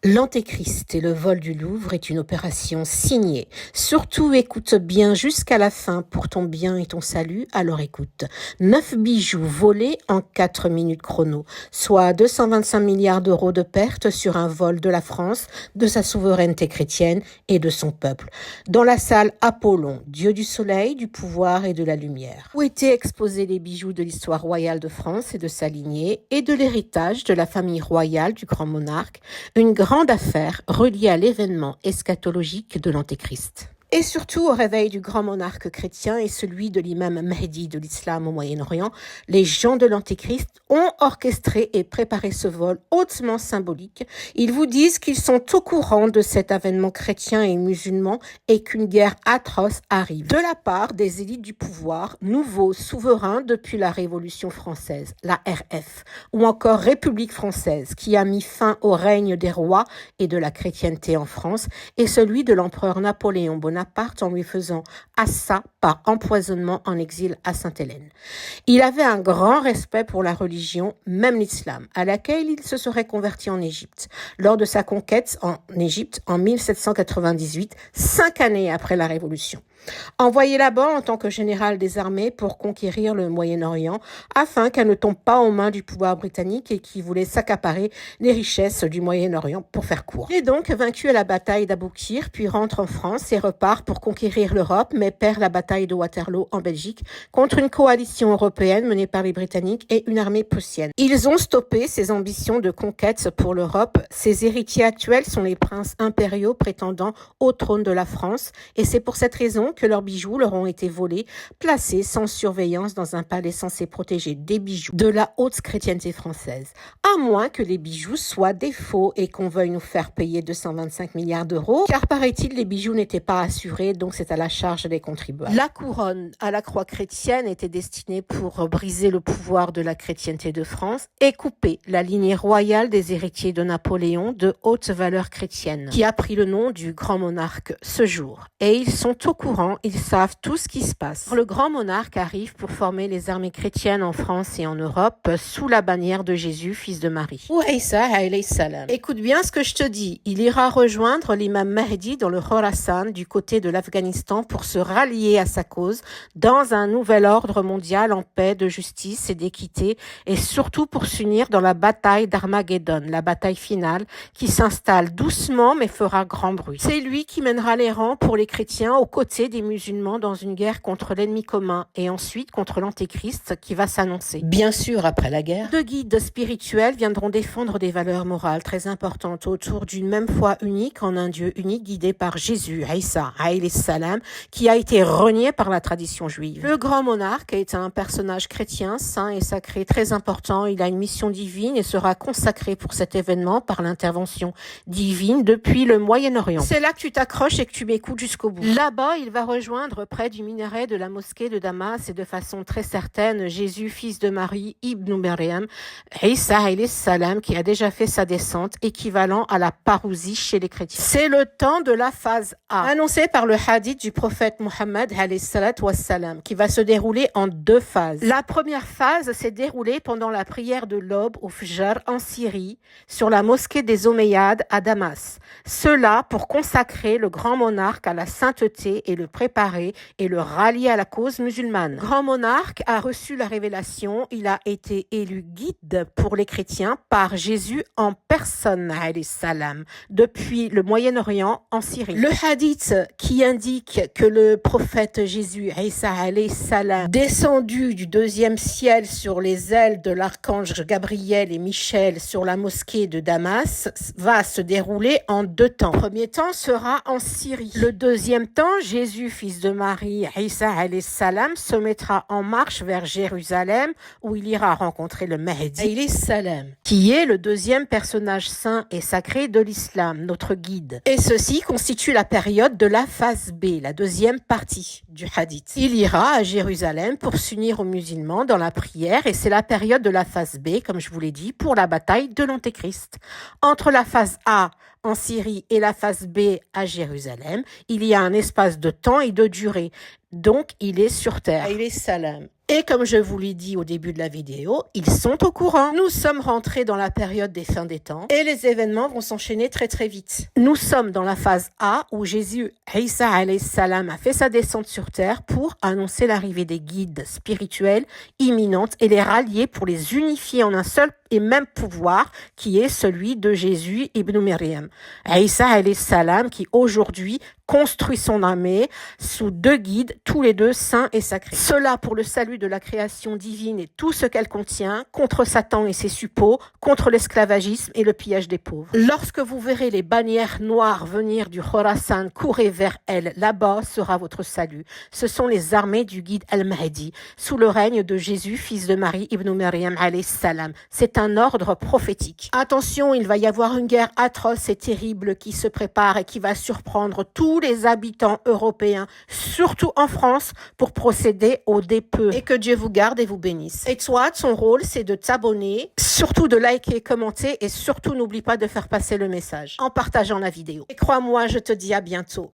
L'Antéchrist et le vol du Louvre est une opération signée. Surtout écoute bien jusqu'à la fin pour ton bien et ton salut, alors écoute. 9 bijoux volés en 4 minutes chrono, soit 225 milliards d'euros de pertes sur un vol de la France, de sa souveraineté chrétienne et de son peuple. Dans la salle Apollon, dieu du soleil, du pouvoir et de la lumière, où étaient exposés les bijoux de l'histoire royale de France et de sa lignée et de l'héritage de la famille royale du grand monarque, une grande affaire reliée à l'événement eschatologique de l'Antéchrist. Et surtout au réveil du grand monarque chrétien et celui de l'imam Mahdi de l'islam au Moyen-Orient, les gens de l'Antéchrist ont orchestré et préparé ce vol hautement symbolique. Ils vous disent qu'ils sont au courant de cet avènement chrétien et musulman et qu'une guerre atroce arrive. De la part des élites du pouvoir, nouveaux souverains depuis la Révolution française, la RF, ou encore République française, qui a mis fin au règne des rois et de la chrétienté en France, et celui de l'empereur Napoléon Bonaparte en lui faisant assas par empoisonnement en exil à Sainte-Hélène. Il avait un grand respect pour la religion, même l'islam, à laquelle il se serait converti en Égypte, lors de sa conquête en Égypte en 1798, 5 années après la Révolution. Envoyé là-bas en tant que général des armées pour conquérir le Moyen-Orient, afin qu'elle ne tombe pas aux mains du pouvoir britannique et qui voulait s'accaparer les richesses du Moyen-Orient pour faire court. Il est donc vaincu à la bataille d'Aboukir, puis rentre en France et repart pour conquérir l'Europe, mais perd la bataille de Waterloo en Belgique contre une coalition européenne menée par les Britanniques et une armée prussienne. Ils ont stoppé ses ambitions de conquête pour l'Europe. Ses héritiers actuels sont les princes impériaux prétendant au trône de la France, et c'est pour cette raison que leurs bijoux leur ont été volés, placés sans surveillance dans un palais censé protéger des bijoux de la haute chrétienté française. À moins que les bijoux soient des faux et qu'on veuille nous faire payer 225 milliards d'euros, car paraît-il les bijoux n'étaient pas assurés, donc c'est à la charge des contribuables. La couronne à la croix chrétienne était destinée pour briser le pouvoir de la chrétienté de France et couper la lignée royale des héritiers de Napoléon de haute valeur chrétienne, qui a pris le nom du grand monarque ce jour. Et ils sont au courant, ils savent tout ce qui se passe. Le grand monarque arrive pour former les armées chrétiennes en France et en Europe sous la bannière de Jésus, fils de Marie. Ou Isa alayhi salam. Écoute bien ce que je te dis. Il ira rejoindre l'imam Mahdi dans le Khorasan du côté de l'Afghanistan pour se rallier à sa cause dans un nouvel ordre mondial en paix, de justice et d'équité, et surtout pour s'unir dans la bataille d'Armageddon, la bataille finale qui s'installe doucement mais fera grand bruit. C'est lui qui mènera les rangs pour les chrétiens aux côtés des musulmans dans une guerre contre l'ennemi commun et ensuite contre l'Antéchrist qui va s'annoncer. Bien sûr, après la guerre, deux guides spirituels viendront défendre des valeurs morales très importantes autour d'une même foi unique en un Dieu unique guidé par Jésus, Isa alayhi salam, qui a été renié par la tradition juive. Le grand monarque est un personnage chrétien, saint et sacré très important. Il a une mission divine et sera consacré pour cet événement par l'intervention divine depuis le Moyen-Orient. C'est là que tu t'accroches et que tu m'écoutes jusqu'au bout. Là-bas, il va rejoindre près du minaret de la mosquée de Damas et de façon très certaine Jésus, fils de Marie, Ibn Maryam, Isa alayhi salam, qui a déjà fait sa descente, équivalent à la parousie chez les chrétiens. C'est le temps de la phase A, annoncé par le hadith du prophète Mohammed alayhi salatu wassalam, qui va se dérouler en 2 phases. La première phase s'est déroulée pendant la prière de l'aube au Fajr en Syrie, sur la mosquée des Omeyyades à Damas. Cela pour consacrer le grand monarque à la sainteté et le préparer et le rallier à la cause musulmane. Le grand monarque a reçu la révélation, il a été élu guide pour les chrétiens par Jésus en personne, alayhi salam, depuis le Moyen-Orient en Syrie. Le hadith qui indique que le prophète Jésus, Isa alayhi salam, descendu du 2e ciel sur les ailes de l'archange Gabriel et Michel sur la mosquée de Damas, va se dérouler en 2 temps. Le premier temps sera en Syrie. Le deuxième temps, Jésus, fils de Marie, Isa alayhi salam, se mettra en marche vers Jérusalem où il ira rencontrer le Mahdi alayhi salam, qui est le 2e personnage saint et sacré de l'islam, notre guide. Et ceci constitue la période de la phase B, la 2e partie du hadith. Il ira à Jérusalem pour s'unir aux musulmans dans la prière et c'est la période de la phase B, comme je vous l'ai dit, pour la bataille de l'Antéchrist. Entre la phase A en Syrie et la phase B à Jérusalem, il y a un espace de temps et de durée. Donc, il est sur terre. Alayhi salam. Et comme je vous l'ai dit au début de la vidéo, ils sont au courant. Nous sommes rentrés dans la période des fins des temps et les événements vont s'enchaîner très très vite. Nous sommes dans la phase A où Jésus, Isa alayhi salam, a fait sa descente sur terre pour annoncer l'arrivée des guides spirituels imminente et les rallier pour les unifier en un seul et même pouvoir qui est celui de Jésus ibn Maryam. Isa alayhi salam qui aujourd'hui construit son armée sous 2 guides, tous les 2 saints et sacrés. Cela pour le salut de la création divine et tout ce qu'elle contient, contre Satan et ses suppôts, contre l'esclavagisme et le pillage des pauvres. Lorsque vous verrez les bannières noires venir du Khorasan, courez vers elles, là-bas sera votre salut. Ce sont les armées du guide Al-Mahdi, sous le règne de Jésus, fils de Marie ibn Maryam alayhi salam. C'est un ordre prophétique. Attention, il va y avoir une guerre atroce et terrible qui se prépare et qui va surprendre tous les habitants européens, surtout en France, pour procéder au dépeu. Et que Dieu vous garde et vous bénisse. Et toi, ton rôle, c'est de t'abonner, surtout de liker, commenter et surtout n'oublie pas de faire passer le message en partageant la vidéo. Et crois-moi, je te dis à bientôt.